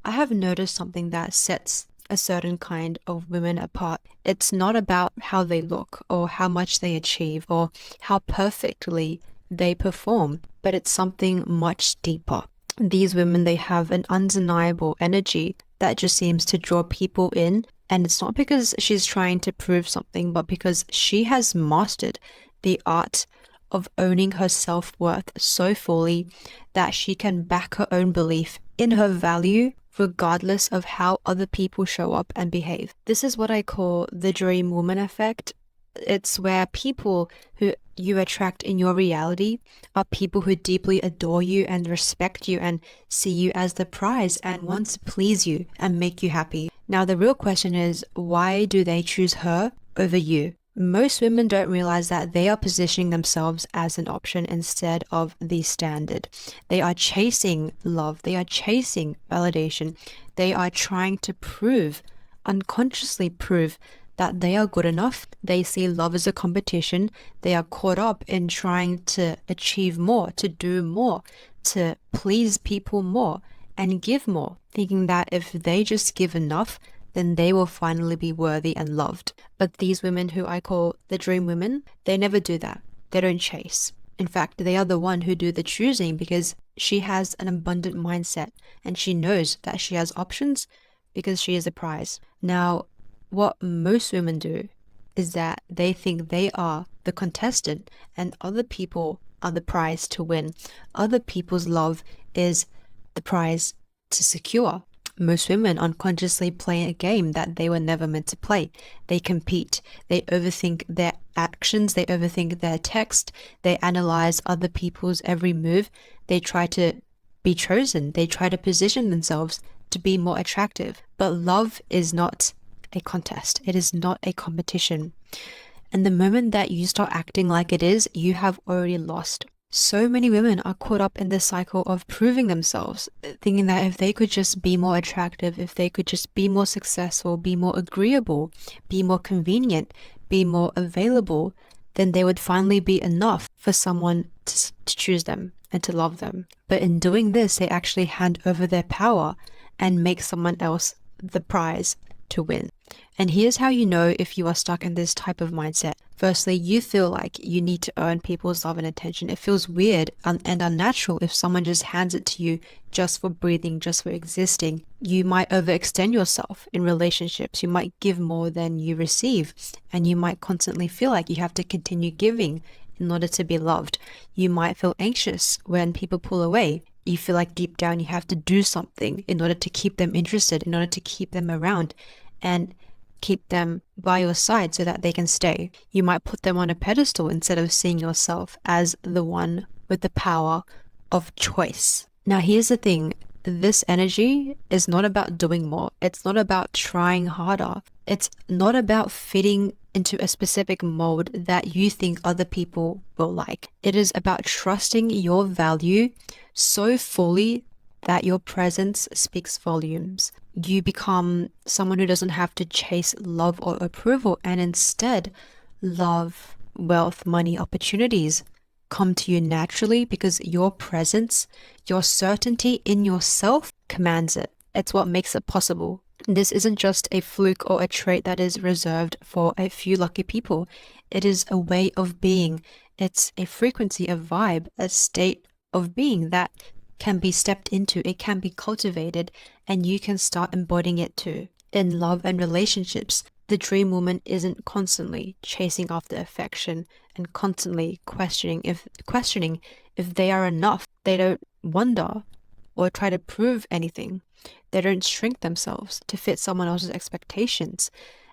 I have noticed something that sets a certain kind of women apart. It's not about how they look or how much they achieve or how perfectly they perform, but it's something much deeper. These women, they have an undeniable energy that just seems to draw people in. And it's not because she's trying to prove something, but because she has mastered the art of owning her self-worth so fully that she can back her own belief in her value regardless of how other people show up and behave. This is what I call the dream woman effect. It's where people who you attract in your reality are people who deeply adore you and respect you and see you as the prize and want to please you and make you happy. Now, the real question is, why do they choose her over you? Most women don't realize that they are positioning themselves as an option instead of the standard. They are chasing love. They are chasing validation. They are trying to prove, unconsciously prove, that they are good enough. They see love as a competition. They are caught up in trying to achieve more, to do more, to please people more and give more, thinking that if they just give enough, then they will finally be worthy and loved. But these women who I call the dream women, they never do that. They don't chase. In fact, they are the one who do the choosing because she has an abundant mindset and she knows that she has options because she is a prize. Now, what most women do is that they think they are the contestant and other people are the prize to win. Other people's love is the prize to secure. Most women unconsciously play a game that they were never meant to play. They compete. They overthink their actions. They overthink their text. They analyze other people's every move. They try to be chosen. They try to position themselves to be more attractive. But love is not a contest. It is not a competition. And the moment that you start acting like it is, you have already lost. So many women are caught up in this cycle of proving themselves, thinking that if they could just be more attractive, if they could just be more successful, be more agreeable, be more convenient, be more available, then they would finally be enough for someone to choose them and to love them. But in doing this, they actually hand over their power and make someone else the prize to win. And here's how you know if you are stuck in this type of mindset. Firstly, you feel like you need to earn people's love and attention. It feels weird and unnatural if someone just hands it to you just for breathing, just for existing. You might overextend yourself in relationships. You might give more than you receive, and you might constantly feel like you have to continue giving in order to be loved. You might feel anxious when people pull away. You feel like deep down you have to do something in order to keep them interested, in order to keep them around and keep them by your side so that they can stay. You might put them on a pedestal instead of seeing yourself as the one with the power of choice. Now, here's the thing. This energy is not about doing more. It's not about trying harder. It's not about fitting into a specific mold that you think other people will like. It is about trusting your value so fully that your presence speaks volumes. You become someone who doesn't have to chase love or approval, and instead love, wealth, money, opportunities come to you naturally because your presence, your certainty in yourself commands it. It's what makes it possible. This isn't just a fluke or a trait that is reserved for a few lucky people. It is a way of being. It's a frequency, a vibe, a state of being that can be stepped into, it can be cultivated, and you can start embodying it too. In love and relationships, the dream woman isn't constantly chasing after affection and constantly questioning if they are enough. They don't wonder or try to prove anything. They don't shrink themselves to fit someone else's expectations.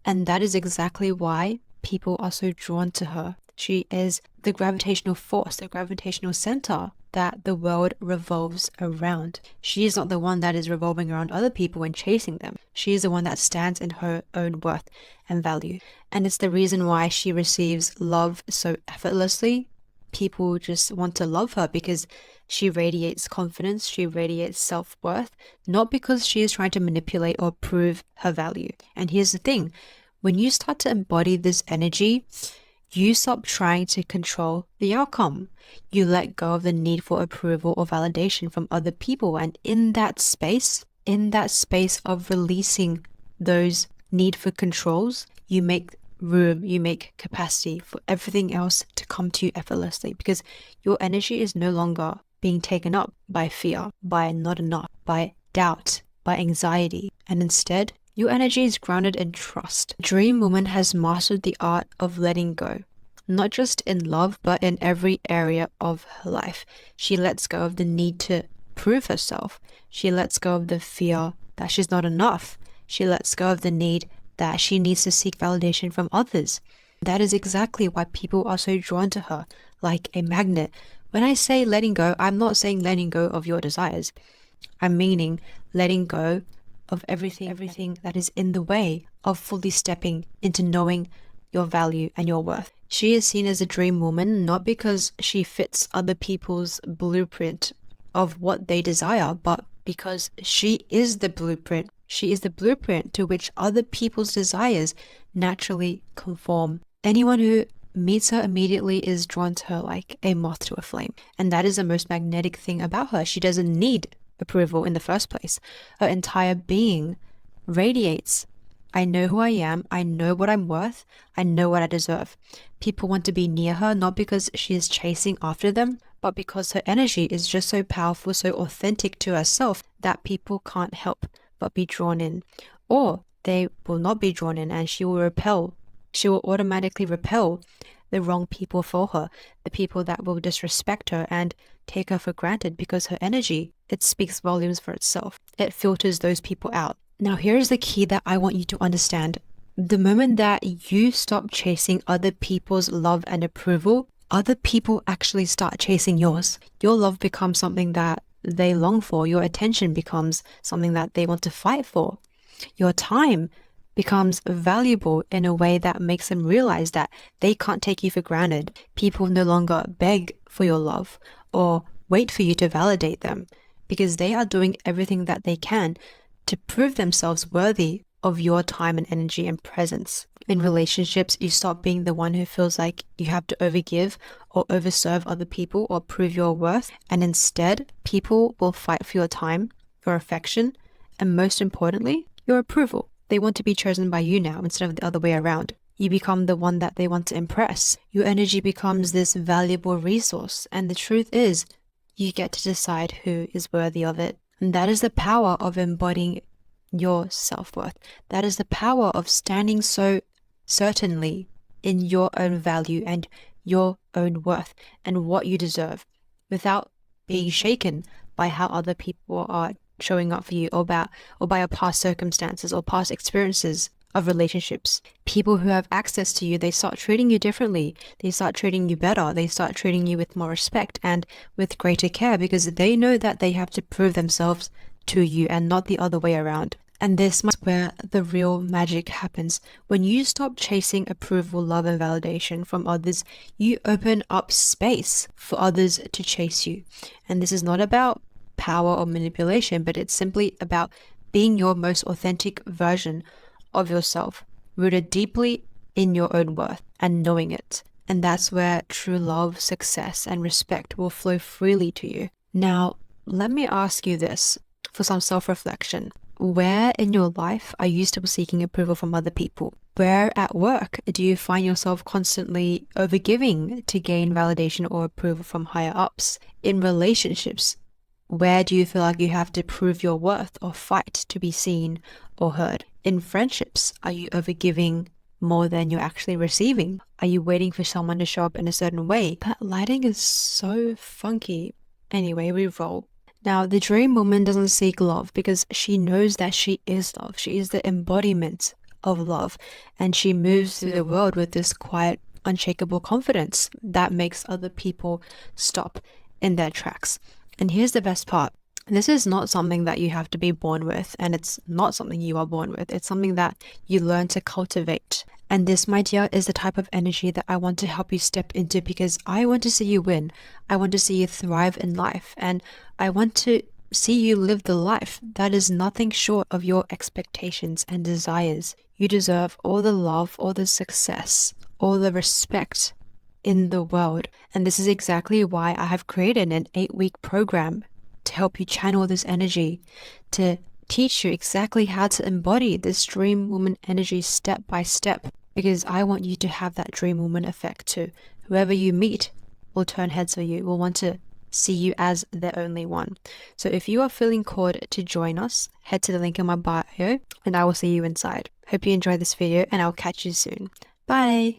And that is exactly why people are so drawn to her. She is the gravitational force, the gravitational center that the world revolves around. She is not the one that is revolving around other people and chasing them. She is the one that stands in her own worth and value. And it's the reason why she receives love so effortlessly. People just want to love her because she radiates confidence, she radiates self-worth, not because she is trying to manipulate or prove her value. And here's the thing, when you start to embody this energy, you stop trying to control the outcome. You let go of the need for approval or validation from other people. And in that space, in that space of releasing those need for controls, you make room, you make capacity for everything else to come to you effortlessly, because your energy is no longer being taken up by fear, by not enough, by doubt, by anxiety, and instead your energy is grounded in trust. Dream Woman has mastered the art of letting go, not just in love, but in every area of her life. She lets go of the need to prove herself. She lets go of the fear that she's not enough. She lets go of the need that she needs to seek validation from others. That is exactly why people are so drawn to her, like a magnet. When I say letting go, I'm not saying letting go of your desires. I'm meaning letting go of everything that is in the way of fully stepping into knowing your value and your worth. She is seen as a dream woman not because she fits other people's blueprint of what they desire, but because she is the blueprint. She is the blueprint to which other people's desires naturally conform. Anyone who meets her immediately is drawn to her like a moth to a flame. And that is the most magnetic thing about her. She doesn't need approval in the first place. Her entire being radiates. I know who I am. I know what I'm worth. I know what I deserve. People want to be near her not because she is chasing after them, but because her energy is just so powerful, so authentic to herself that people can't help but be drawn in. Or they will not be drawn in and she will repel. She will automatically repel the wrong people for her, the people that will disrespect her and take her for granted, because her energy, it speaks volumes for itself. It filters those people out. Now, here's the key that I want you to understand. The moment that you stop chasing other people's love and approval, other people actually start chasing yours. Your love becomes something that they long for. Your attention becomes something that they want to fight for. Your time becomes valuable in a way that makes them realize that they can't take you for granted. People no longer beg for your love or wait for you to validate them, because they are doing everything that they can to prove themselves worthy of your time and energy and presence. In relationships, you stop being the one who feels like you have to overgive or overserve other people or prove your worth, and instead, people will fight for your time, your affection, and most importantly, your approval. They want to be chosen by you now instead of the other way around. You become the one that they want to impress. Your energy becomes this valuable resource, and the truth is, you get to decide who is worthy of it. And that is the power of embodying your self-worth. That is the power of standing so certainly in your own value and your own worth and what you deserve, without being shaken by how other people are showing up for you, or by your past circumstances or past experiences of relationships. People who have access to you, they start treating you differently. They start treating you better. They start treating you with more respect and with greater care, because they know that they have to prove themselves to you and not the other way around. And this is where the real magic happens. When you stop chasing approval, love, and validation from others, you open up space for others to chase you. And this is not about power or manipulation, but it's simply about being your most authentic version of yourself, rooted deeply in your own worth and knowing it. And that's where true love, success, and respect will flow freely to you. Now, let me ask you this for some self-reflection. Where in your life are you still seeking approval from other people? Where at work do you find yourself constantly overgiving to gain validation or approval from higher ups? In relationships, where do you feel like you have to prove your worth or fight to be seen or heard? In friendships, are you overgiving more than you're actually receiving? Are you waiting for someone to show up in a certain way? That lighting is so funky. Anyway, we roll. Now, the dream woman doesn't seek love because she knows that she is love. She is the embodiment of love, and she moves through the world with this quiet, unshakable confidence that makes other people stop in their tracks. And here's the best part. This is not something that you have to be born with, and it's not something you are born with. It's something that you learn to cultivate. And this, my dear, is the type of energy that I want to help you step into, because I want to see you win. I want to see you thrive in life, and I want to see you live the life that is nothing short of your expectations and desires. You deserve all the love, all the success, all the respect in the world. And this is exactly why I have created an 8-week program to help you channel this energy, to teach you exactly how to embody this dream woman energy step by step, because I want you to have that dream woman effect too. Whoever you meet will turn heads for you, will want to see you as the only one. So if you are feeling called to join us, head to the link in my bio and I will see you inside. Hope you enjoyed this video and I'll catch you soon. Bye!